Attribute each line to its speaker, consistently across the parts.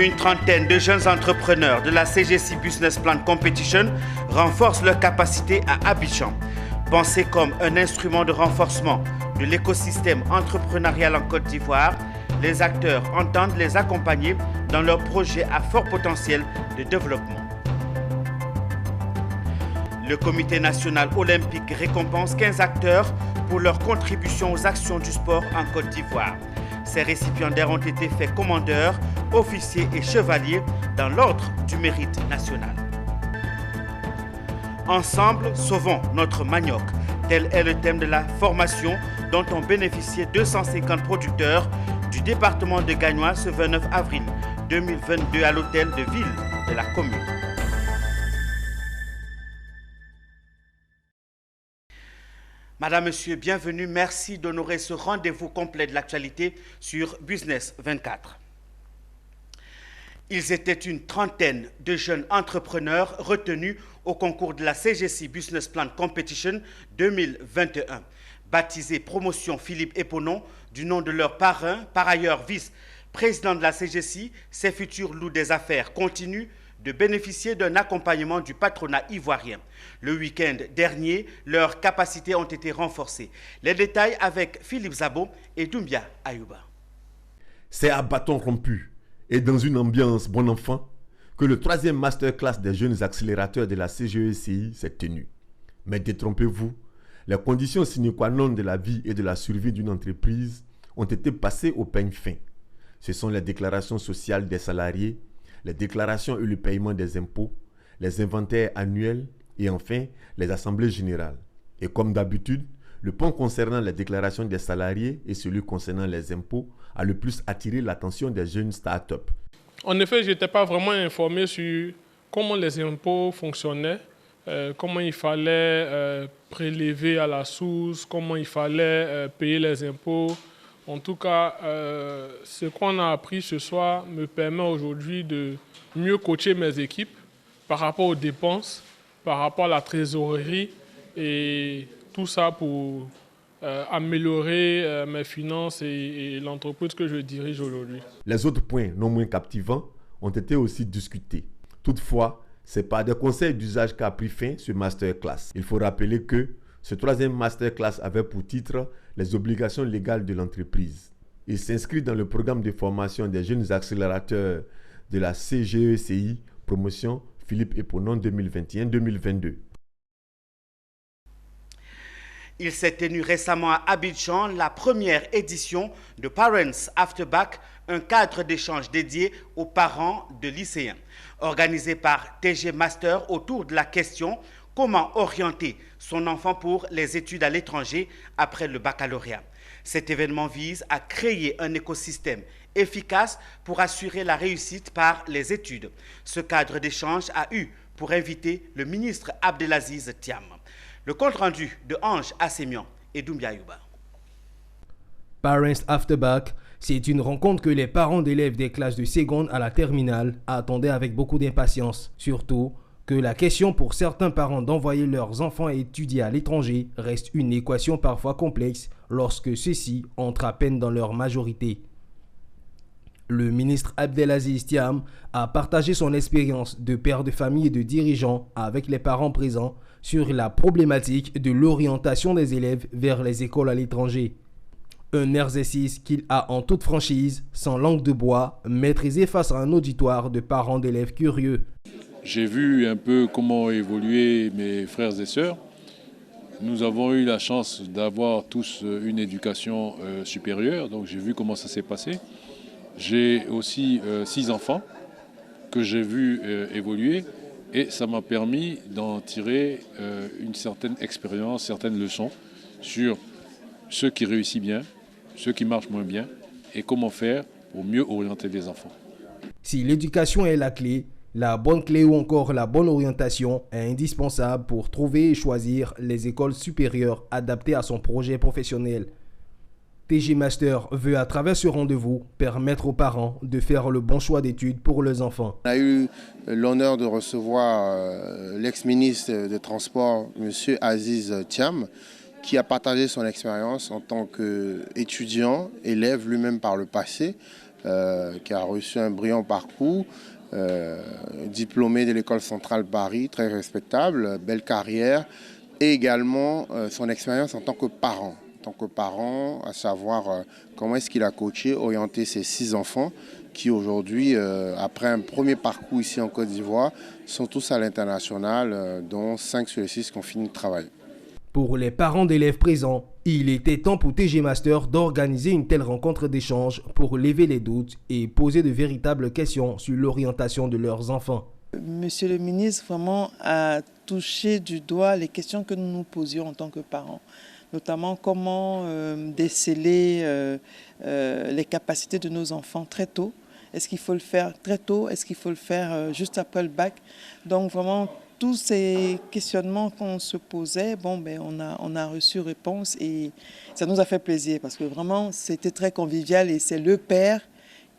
Speaker 1: Une trentaine de jeunes entrepreneurs de la CGC Business Plan Competition renforcent leur capacité à Abidjan. Pensés comme un instrument de renforcement de l'écosystème entrepreneurial en Côte d'Ivoire, les acteurs entendent les accompagner dans leurs projets à fort potentiel de développement. Le Comité national olympique récompense 15 acteurs pour leur contribution aux actions du sport en Côte d'Ivoire. Ces récipiendaires ont été faits commandeurs, officiers et chevaliers dans l'ordre du mérite national. Ensemble, sauvons notre manioc. Tel est le thème de la formation dont ont bénéficié 250 producteurs du département de Gagnois ce 29 avril 2022 à l'hôtel de ville de la commune. Madame, Monsieur, bienvenue. Merci d'honorer ce rendez-vous complet de l'actualité sur Business 24. Ils étaient une trentaine de jeunes entrepreneurs retenus au concours de la CGC Business Plan Competition 2021. Baptisé Promotion Philippe Eponon, du nom de leur parrain, par ailleurs vice-président de la CGC, ces futurs loups des affaires continuent de bénéficier d'un accompagnement du patronat ivoirien. Le week-end dernier, leurs capacités ont été renforcées. Les détails avec Philippe Zabo et Doumbia Ayouba.
Speaker 2: C'est à bâton rompu et dans une ambiance bon enfant que le 3e masterclass des jeunes accélérateurs de la CGECI s'est tenu. Mais détrompez-vous, les conditions sine qua non de la vie et de la survie d'une entreprise ont été passées au peigne fin. Ce sont les déclarations sociales des salariés, les déclarations et le paiement des impôts, les inventaires annuels et enfin les assemblées générales. Et comme d'habitude, le point concernant les déclarations des salariés et celui concernant les impôts a le plus attiré l'attention des jeunes start-up.
Speaker 3: En effet, je n'étais pas vraiment informé sur comment les impôts fonctionnaient, comment il fallait prélever à la source, comment il fallait payer les impôts. En tout cas, ce qu'on a appris ce soir me permet aujourd'hui de mieux coacher mes équipes par rapport aux dépenses, par rapport à la trésorerie et tout ça pour améliorer mes finances et l'entreprise que je dirige aujourd'hui.
Speaker 2: Les autres points non moins captivants ont été aussi discutés. Toutefois, c'est par des conseils d'usage qu'a pris fin ce masterclass. Il faut rappeler que ce 3e masterclass avait pour titre les obligations légales de l'entreprise. Il s'inscrit dans le programme de formation des jeunes accélérateurs de la CGECI, promotion Philippe Eponon 2021-2022.
Speaker 1: Il s'est tenu récemment à Abidjan la première édition de Parents After Bac, un cadre d'échange dédié aux parents de lycéens. Organisé par TG Master autour de la question « Comment orienter son enfant pour les études à l'étranger après le baccalauréat ?» Cet événement vise à créer un écosystème efficace pour assurer la réussite par les études. Ce cadre d'échange a eu pour invité le ministre Abdelaziz Thiam. Le compte-rendu de Ange Assémian et Doumbia Ayouba.
Speaker 4: Parents After Bac, c'est une rencontre que les parents d'élèves des classes de seconde à la terminale attendaient avec beaucoup d'impatience. Surtout que la question pour certains parents d'envoyer leurs enfants étudier à l'étranger reste une équation parfois complexe lorsque ceux-ci entrent à peine dans leur majorité. Le ministre Abdelaziz Thiam a partagé son expérience de père de famille et de dirigeant avec les parents présents sur la problématique de l'orientation des élèves vers les écoles à l'étranger. Un exercice qu'il a en toute franchise, sans langue de bois, maîtrisé face à un auditoire de parents d'élèves curieux.
Speaker 5: J'ai vu un peu comment évoluer mes frères et sœurs. Nous avons eu la chance d'avoir tous une éducation supérieure, donc j'ai vu comment ça s'est passé. J'ai aussi 6 enfants que j'ai vu évoluer et ça m'a permis d'en tirer une certaine expérience, certaines leçons sur ceux qui réussissent bien, ceux qui marchent moins bien et comment faire pour mieux orienter les enfants.
Speaker 4: Si l'éducation est la clé ou encore la bonne orientation est indispensable pour trouver et choisir les écoles supérieures adaptées à son projet professionnel. TG Master veut à travers ce rendez-vous permettre aux parents de faire le bon choix d'études pour leurs enfants.
Speaker 6: On a eu l'honneur de recevoir l'ex-ministre des Transports, M. Aziz Thiam, qui a partagé son expérience en tant qu'étudiant, élève lui-même par le passé, qui a reçu un brillant parcours, diplômé de l'école centrale Paris, très respectable, belle carrière, et également son expérience en tant que parent. À savoir comment est-ce qu'il a coaché, orienté ses 6 enfants qui aujourd'hui, après un premier parcours ici en Côte d'Ivoire, sont tous à l'international, dont 5 sur les 6 qui ont fini de travail.
Speaker 4: Pour les parents d'élèves présents, il était temps pour TG Master d'organiser une telle rencontre d'échange pour lever les doutes et poser de véritables questions sur l'orientation de leurs enfants.
Speaker 7: Monsieur le ministre vraiment a touché du doigt les questions que nous nous posions en tant que parents, notamment comment déceler les capacités de nos enfants très tôt. Est-ce qu'il faut le faire très tôt? Est-ce qu'il faut le faire juste après le bac? Donc vraiment, tous ces questionnements qu'on se posait, on a reçu réponse et ça nous a fait plaisir parce que vraiment, c'était très convivial et c'est le père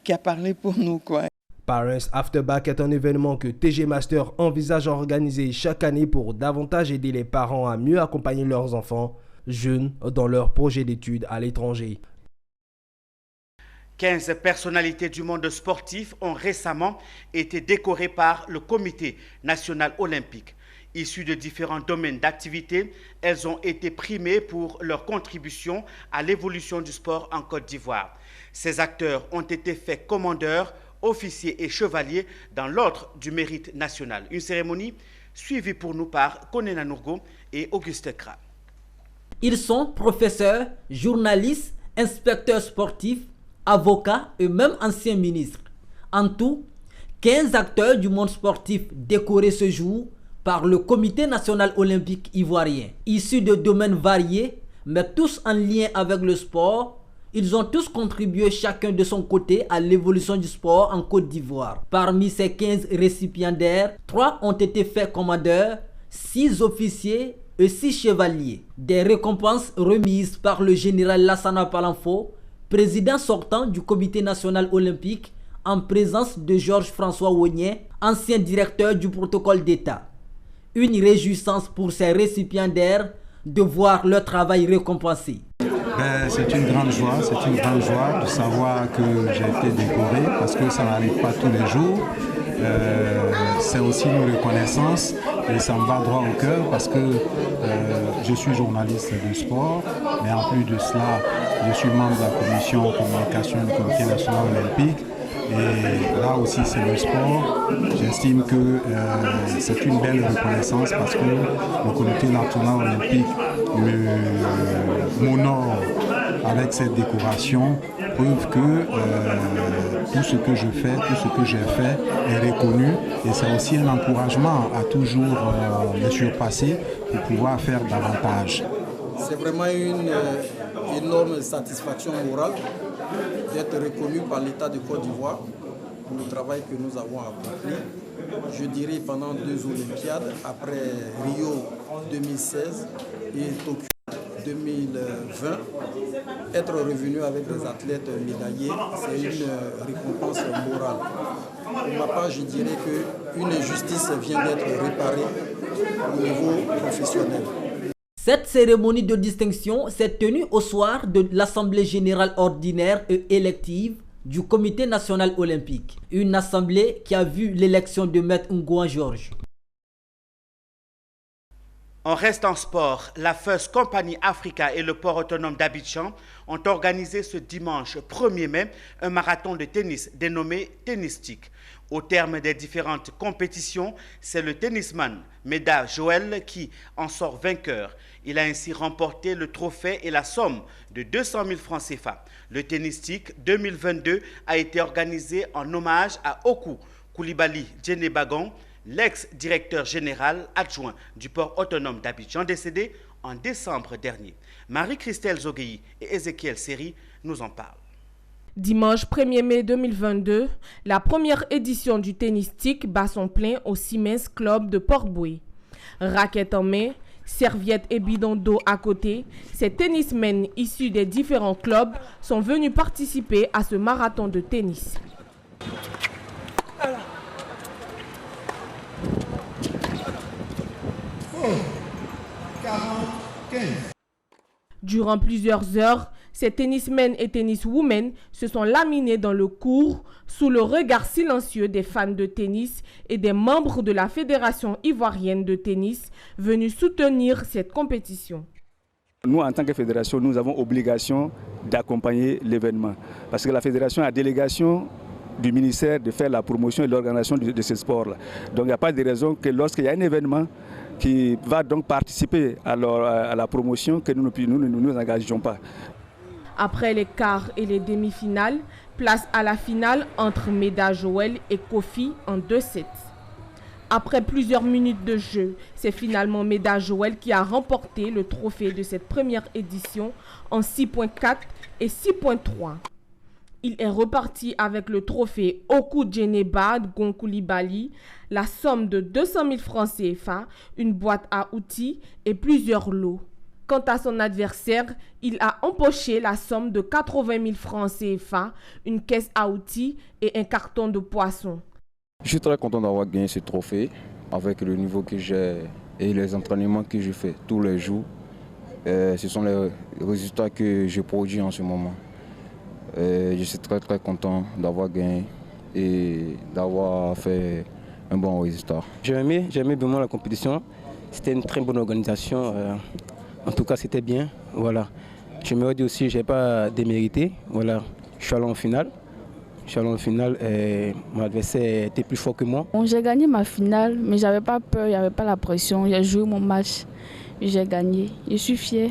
Speaker 7: qui a parlé pour nous, quoi.
Speaker 4: Parents After Bac est un événement que TG Master envisage organiser chaque année pour davantage aider les parents à mieux accompagner leurs enfants jeunes dans leurs projets d'études à l'étranger.
Speaker 1: 15 personnalités du monde sportif ont récemment été décorées par le Comité national olympique. Issues de différents domaines d'activité, elles ont été primées pour leur contribution à l'évolution du sport en Côte d'Ivoire. Ces acteurs ont été faits commandeurs, officiers et chevaliers dans l'ordre du mérite national. Une cérémonie suivie pour nous par Konena Nourgo et Auguste Kra.
Speaker 8: Ils sont professeurs, journalistes, inspecteurs sportifs, avocats et même anciens ministres. En tout, 15 acteurs du monde sportif décorés ce jour par le Comité national olympique ivoirien. Issus de domaines variés, mais tous en lien avec le sport, ils ont tous contribué chacun de son côté à l'évolution du sport en Côte d'Ivoire. Parmi ces 15 récipiendaires, 3 ont été faits commandeurs, 6 officiers et 6 chevaliers. Des récompenses remises par le général Lassana Palanfo, président sortant du Comité national olympique, en présence de Georges-François Wognin, ancien directeur du protocole d'État. Une réjouissance pour ces récipiendaires de voir leur travail récompensé.
Speaker 9: C'est une grande joie de savoir que j'ai été décoré parce que ça n'arrive pas tous les jours. C'est aussi une reconnaissance et ça me va droit au cœur parce que je suis journaliste de sport, mais en plus de cela, je suis membre de la commission communication du Comité national olympique. Et là aussi c'est le sport. J'estime que c'est une belle reconnaissance parce que le Comité national olympique m'honore avec cette décoration, preuve que tout ce que je fais, tout ce que j'ai fait est reconnu et c'est aussi un encouragement à toujours me surpasser pour pouvoir faire davantage.
Speaker 10: C'est vraiment une énorme satisfaction morale d'être reconnu par l'État de Côte d'Ivoire pour le travail que nous avons accompli. Je dirais pendant 2 Olympiades, après Rio 2016 et Tokyo 2020, être revenu avec des athlètes médaillés, c'est une récompense morale. Pour ma part, je dirais qu'une injustice vient d'être réparée au niveau professionnel.
Speaker 8: Cette cérémonie de distinction s'est tenue au soir de l'Assemblée générale ordinaire et élective du Comité national olympique. Une assemblée qui a vu l'élection de Maître Ngouan Georges.
Speaker 1: On reste en sport. La First Company Africa et le port autonome d'Abidjan ont organisé ce dimanche 1er mai un marathon de tennis dénommé Tennistic. Au terme des différentes compétitions, c'est le tennisman Meda Joël qui en sort vainqueur. Il a ainsi remporté le trophée et la somme de 200 000 francs CFA. Le Tennistic 2022 a été organisé en hommage à Oku Koulibaly Djenebagon, l'ex-directeur général adjoint du port autonome d'Abidjan, décédé en décembre dernier. Marie-Christelle Zogueyi et Ézéchiel Seri nous en parlent.
Speaker 11: Dimanche 1er mai 2022, la première édition du Tennistic bat son plein au Siemens Club de Port-Boué. Raquettes en main, serviettes et bidons d'eau à côté, ces tennismen issus des différents clubs sont venus participer à ce marathon de tennis. Durant plusieurs heures, ces tennismen et tenniswomen se sont laminés dans le court sous le regard silencieux des fans de tennis et des membres de la Fédération ivoirienne de tennis venus soutenir cette compétition.
Speaker 12: Nous, en tant que fédération, nous avons obligation d'accompagner l'événement parce que la fédération a délégation du ministère de faire la promotion et l'organisation de ce sport-là. Donc il n'y a pas de raison que lorsqu'il y a un événement qui va donc participer à la promotion, que nous ne nous engageons pas.
Speaker 11: Après les quarts et les demi-finales, place à la finale entre Meda Joel et Kofi en 2-7. Après plusieurs minutes de jeu, c'est finalement Meda Joel qui a remporté le trophée de cette première édition en 6.4 et 6.3. Il est reparti avec le trophée Okudjeneba Gon-Coulibaly, la somme de 200 000 francs CFA, une boîte à outils et plusieurs lots. Quant à son adversaire, il a empoché la somme de 80 000 francs CFA, une caisse à outils et un carton de poisson.
Speaker 13: Je suis très content d'avoir gagné ce trophée avec le niveau que j'ai et les entraînements que je fais tous les jours. Ce sont les résultats que je produis en ce moment. Je suis très content d'avoir gagné et d'avoir fait un bon résultat.
Speaker 14: J'ai aimé vraiment la compétition. C'était une très bonne organisation. En tout cas, c'était bien. Voilà. Je me dis aussi, je n'ai pas démérité. Voilà. Je suis allé en finale. Et mon adversaire était plus fort que moi.
Speaker 15: Bon, j'ai gagné ma finale, mais je n'avais pas peur, il n'y avait pas la pression. J'ai joué mon match, j'ai gagné. Je suis fière.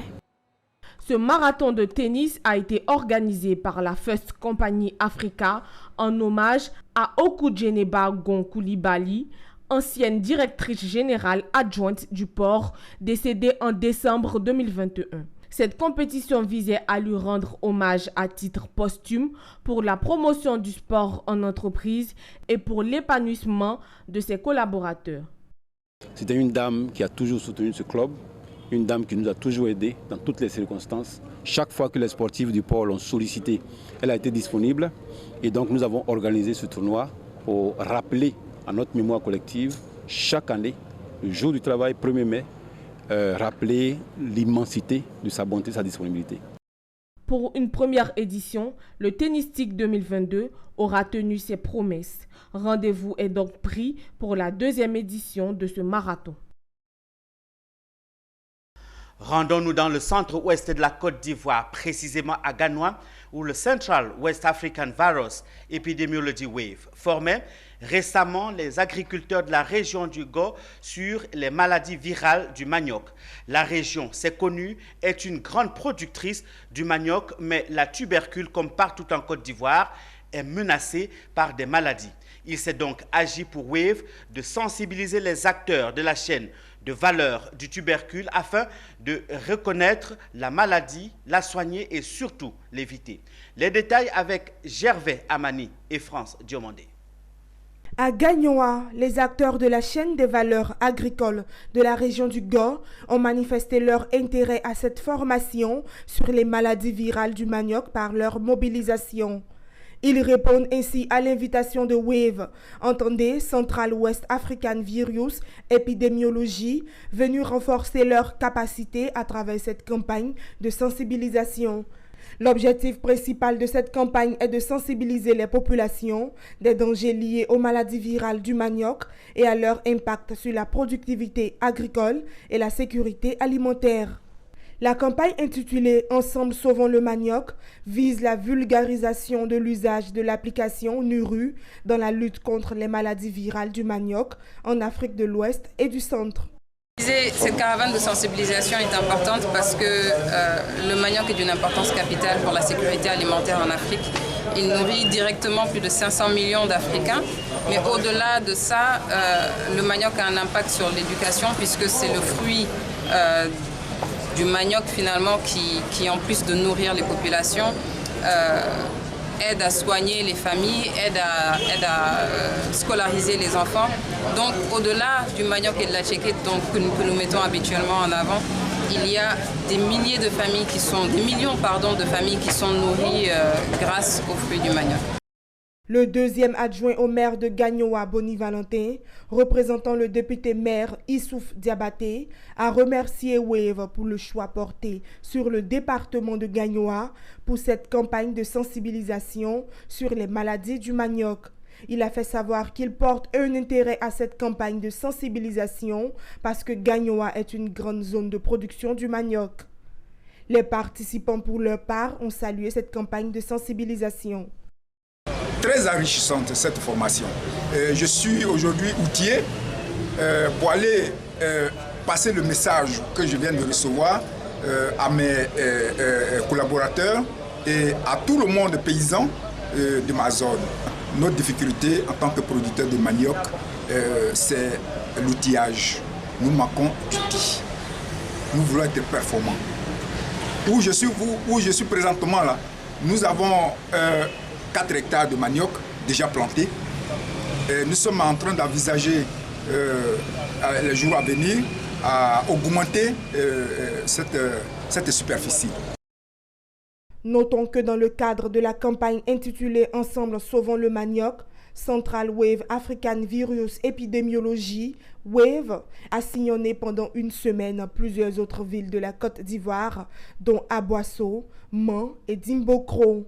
Speaker 11: Ce marathon de tennis a été organisé par la First Company Africa en hommage à Okudjeneba Gon-Coulibaly, ancienne directrice générale adjointe du port, décédée en décembre 2021. Cette compétition visait à lui rendre hommage à titre posthume pour la promotion du sport en entreprise et pour l'épanouissement de ses collaborateurs.
Speaker 12: C'était une dame qui a toujours soutenu ce club, une dame qui nous a toujours aidés dans toutes les circonstances. Chaque fois que les sportifs du port l'ont sollicité, elle a été disponible. Et donc nous avons organisé ce tournoi pour rappeler à notre mémoire collective, chaque année, le jour du travail, 1er mai, rappeler l'immensité de sa bonté, sa disponibilité.
Speaker 11: Pour une première édition, le Tennistic 2022 aura tenu ses promesses. Rendez-vous est donc pris pour la deuxième édition de ce marathon.
Speaker 1: Rendons-nous dans le centre-ouest de la Côte d'Ivoire, précisément à Ganois, où le Central West African Virus Epidemiology Wave formait récemment les agriculteurs de la région du Go sur les maladies virales du manioc. La région, c'est connu, est une grande productrice du manioc, mais la tubercule, comme partout en Côte d'Ivoire, est menacée par des maladies. Il s'est donc agi pour Wave de sensibiliser les acteurs de la chaîne de valeur du tubercule afin de reconnaître la maladie, la soigner et surtout l'éviter. Les détails avec Gervais Amani et France Diomandé.
Speaker 16: À Gagnoa, les acteurs de la chaîne des valeurs agricoles de la région du Go ont manifesté leur intérêt à cette formation sur les maladies virales du manioc par leur mobilisation. Ils répondent ainsi à l'invitation de WAVE, entendez Central West African Virus Epidemiology, venus renforcer leur capacité à travers cette campagne de sensibilisation. L'objectif principal de cette campagne est de sensibiliser les populations des dangers liés aux maladies virales du manioc et à leur impact sur la productivité agricole et la sécurité alimentaire. La campagne intitulée « Ensemble sauvons le manioc » vise la vulgarisation de l'usage de l'application NURU dans la lutte contre les maladies virales du manioc en Afrique de l'Ouest et du Centre.
Speaker 17: Cette caravane de sensibilisation est importante parce que le manioc est d'une importance capitale pour la sécurité alimentaire en Afrique. Il nourrit directement plus de 500 millions d'Africains. Mais au-delà de ça, le manioc a un impact sur l'éducation puisque c'est le fruit du manioc finalement qui en plus de nourrir les populations, aide à soigner les familles, aide à scolariser les enfants. Donc au-delà du manioc et de la tchéquette que nous mettons habituellement en avant, il y a des milliers de familles des millions de familles qui sont nourries grâce aux fruits du manioc.
Speaker 16: Le deuxième adjoint au maire de Gagnoa, Boni Valentin, représentant le député maire Issouf Diabaté, a remercié Wave pour le choix porté sur le département de Gagnoa pour cette campagne de sensibilisation sur les maladies du manioc. Il a fait savoir qu'il porte un intérêt à cette campagne de sensibilisation parce que Gagnoa est une grande zone de production du manioc. Les participants, pour leur part, ont salué cette campagne de sensibilisation.
Speaker 18: Très enrichissante cette formation. Je suis aujourd'hui outillé pour aller passer le message que je viens de recevoir à mes collaborateurs et à tout le monde paysan de ma zone. Notre difficulté en tant que producteur de manioc, c'est l'outillage. Nous manquons d'outils. Nous voulons être performants. Où je suis présentement là, nous avons 4 hectares de manioc déjà plantés. Nous sommes en train d'envisager les jours à venir à augmenter cette superficie.
Speaker 16: Notons que dans le cadre de la campagne intitulée « Ensemble sauvons le manioc », Central Wave African Virus Epidemiology, WAVE, a sillonné pendant une semaine plusieurs autres villes de la Côte d'Ivoire, dont Aboisseau, Mans et Dimbokro.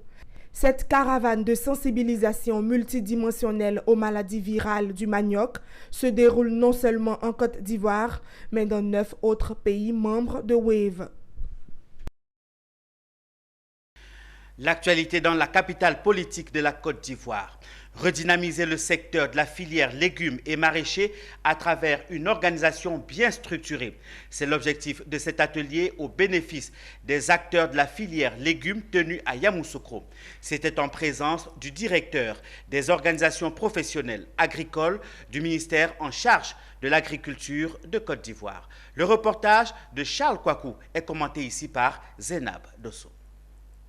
Speaker 16: Cette caravane de sensibilisation multidimensionnelle aux maladies virales du manioc se déroule non seulement en Côte d'Ivoire, mais dans 9 autres pays membres de WAVE.
Speaker 1: L'actualité dans la capitale politique de la Côte d'Ivoire. Redynamiser le secteur de la filière légumes et maraîchers à travers une organisation bien structurée. C'est l'objectif de cet atelier au bénéfice des acteurs de la filière légumes tenu à Yamoussoukro. C'était en présence du directeur des organisations professionnelles agricoles du ministère en charge de l'agriculture de Côte d'Ivoire. Le reportage de Charles Kouakou est commenté ici par Zénab Dosso.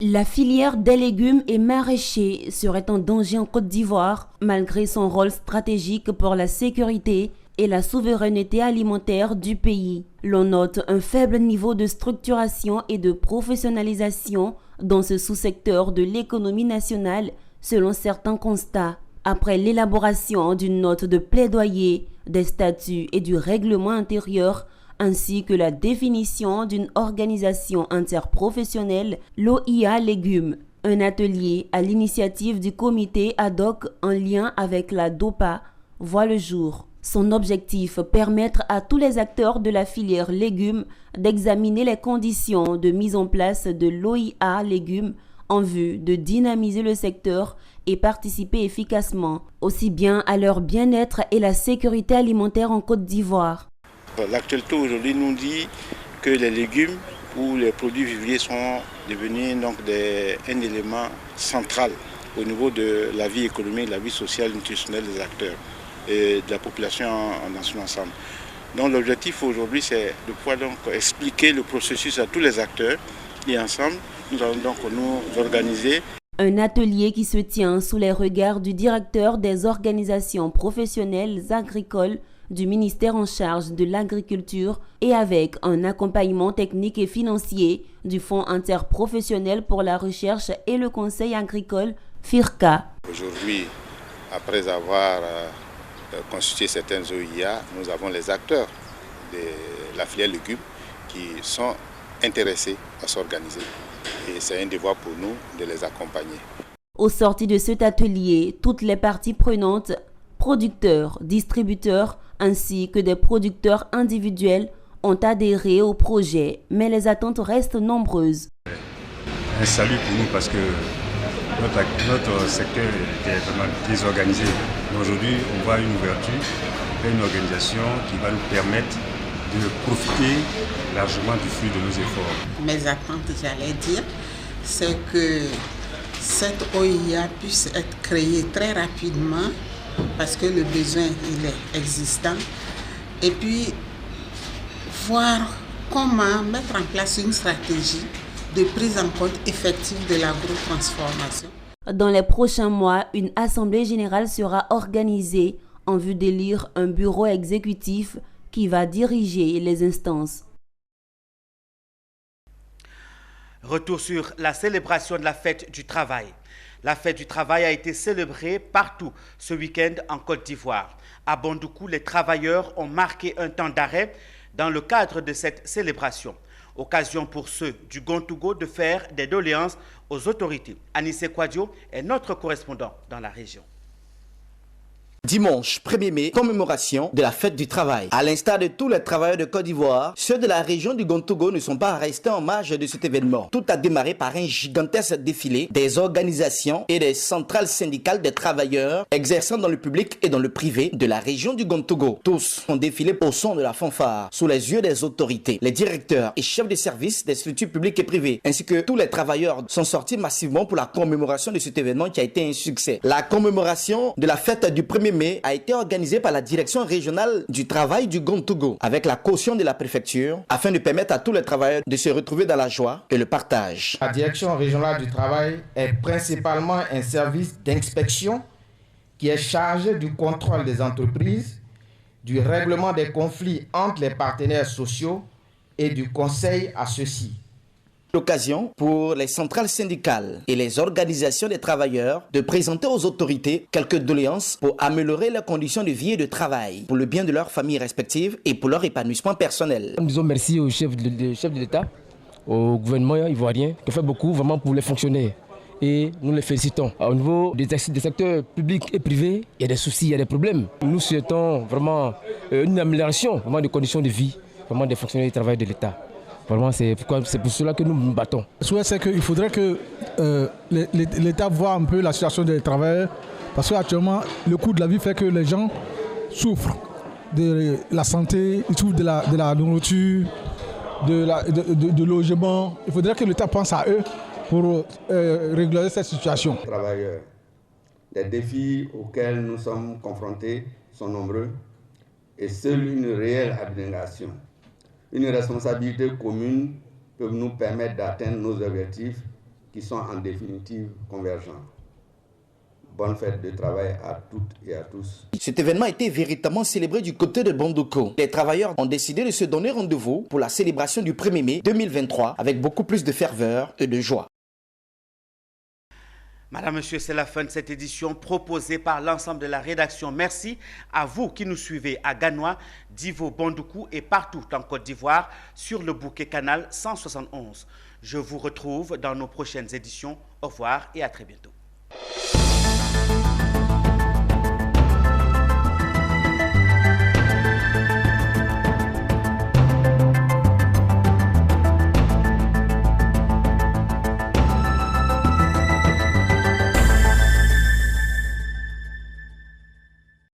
Speaker 19: La filière des légumes et maraîchers serait en danger en Côte d'Ivoire, malgré son rôle stratégique pour la sécurité et la souveraineté alimentaire du pays. L'on note un faible niveau de structuration et de professionnalisation dans ce sous-secteur de l'économie nationale, selon certains constats. Après l'élaboration d'une note de plaidoyer, des statuts et du règlement intérieur, ainsi que la définition d'une organisation interprofessionnelle, l'OIA Légumes. Un atelier à l'initiative du comité ad hoc en lien avec la DOPA voit le jour. Son objectif, permettre à tous les acteurs de la filière légumes d'examiner les conditions de mise en place de l'OIA Légumes en vue de dynamiser le secteur et participer efficacement, aussi bien à leur bien-être et la sécurité alimentaire en Côte d'Ivoire.
Speaker 20: L'actualité aujourd'hui nous dit que les légumes ou les produits vivriers sont devenus donc un élément central au niveau de la vie économique, la vie sociale, institutionnelle des acteurs et de la population dans son ensemble. Donc l'objectif aujourd'hui c'est de pouvoir donc expliquer le processus à tous les acteurs et ensemble nous allons donc nous organiser.
Speaker 19: Un atelier qui se tient sous les regards du directeur des organisations professionnelles agricoles du ministère en charge de l'agriculture et avec un accompagnement technique et financier du Fonds interprofessionnel pour la recherche et le conseil agricole, FIRCA.
Speaker 20: Aujourd'hui, après avoir constitué certaines OIA, nous avons les acteurs de la filière légumes qui sont intéressés à s'organiser. Et c'est un devoir pour nous de les accompagner.
Speaker 19: Au sorti de cet atelier, toutes les parties prenantes, producteurs, distributeurs, ainsi que des producteurs individuels ont adhéré au projet, mais les attentes restent nombreuses.
Speaker 21: Un salut pour nous parce que notre secteur était vraiment désorganisé. Aujourd'hui, on voit une ouverture, une organisation qui va nous permettre de profiter largement du fruit de nos efforts.
Speaker 22: Mes attentes, j'allais dire, c'est que cette OIA puisse être créée très rapidement parce que le besoin il est existant et puis voir comment mettre en place une stratégie de prise en compte effective de l'agrotransformation.
Speaker 19: Dans les prochains mois, une assemblée générale sera organisée en vue d'élire un bureau exécutif qui va diriger les instances.
Speaker 1: Retour sur la célébration de la fête du travail. La fête du travail a été célébrée partout ce week-end en Côte d'Ivoire. À Bandoukou, les travailleurs ont marqué un temps d'arrêt dans le cadre de cette célébration. Occasion pour ceux du Gontougo de faire des doléances aux autorités. Anissé Kouadio est notre correspondant dans la région.
Speaker 2: Dimanche 1er mai, commémoration de la fête du travail. À l'instar de tous les travailleurs de Côte d'Ivoire, ceux de la région du Gontougo ne sont pas restés en marge de cet événement. Tout a démarré par un gigantesque défilé des organisations et des centrales syndicales des travailleurs exerçant dans le public et dans le privé de la région du Gontougo. Tous ont défilé au son de la fanfare, sous les yeux des autorités. Les directeurs et chefs de service des structures publiques et privées, ainsi que tous les travailleurs sont sortis massivement pour la commémoration de cet événement qui a été un succès. La commémoration de la fête du 1er mai a été organisée par la direction régionale du travail du Gontougo avec la caution de la préfecture afin de permettre à tous les travailleurs de se retrouver dans la joie et le partage.
Speaker 3: La direction régionale du travail est principalement un service d'inspection qui est chargé du contrôle des entreprises, du règlement des conflits entre les partenaires sociaux et du conseil à ceux-ci.
Speaker 2: L'occasion pour les centrales syndicales et les organisations des travailleurs de présenter aux autorités quelques doléances pour améliorer leurs conditions de vie et de travail, pour le bien de leurs familles respectives et pour leur épanouissement personnel.
Speaker 23: Nous disons merci au chef de l'État, au gouvernement ivoirien, qui fait beaucoup vraiment pour les fonctionnaires. Et nous les félicitons. Au niveau des secteurs publics et privés, il y a des soucis, il y a des problèmes. Nous souhaitons vraiment une amélioration vraiment des conditions de vie vraiment des fonctionnaires du travail de l'État. Vraiment, c'est pour cela que nous nous battons.
Speaker 24: Le souhait, c'est qu'il faudrait que l'État voit un peu la situation des travailleurs, parce qu'actuellement, le coût de la vie fait que les gens souffrent de la santé, ils souffrent de la nourriture, de logement. Il faudrait que l'État pense à eux pour régler cette situation.
Speaker 25: Les travailleurs, les défis auxquels nous sommes confrontés sont nombreux et seule une réelle abnégation, une responsabilité commune peut nous permettre d'atteindre nos objectifs qui sont en définitive convergents. Bonne fête de travail à toutes et à tous.
Speaker 2: Cet événement a été véritablement célébré du côté de Bandoukou. Les travailleurs ont décidé de se donner rendez-vous pour la célébration du 1er mai 2023 avec beaucoup plus de ferveur et de joie.
Speaker 1: Madame, Monsieur, c'est la fin de cette édition proposée par l'ensemble de la rédaction. Merci à vous qui nous suivez à Ganois, Divo, Bandoukou et partout en Côte d'Ivoire sur le bouquet canal 171. Je vous retrouve dans nos prochaines éditions. Au revoir et à très bientôt.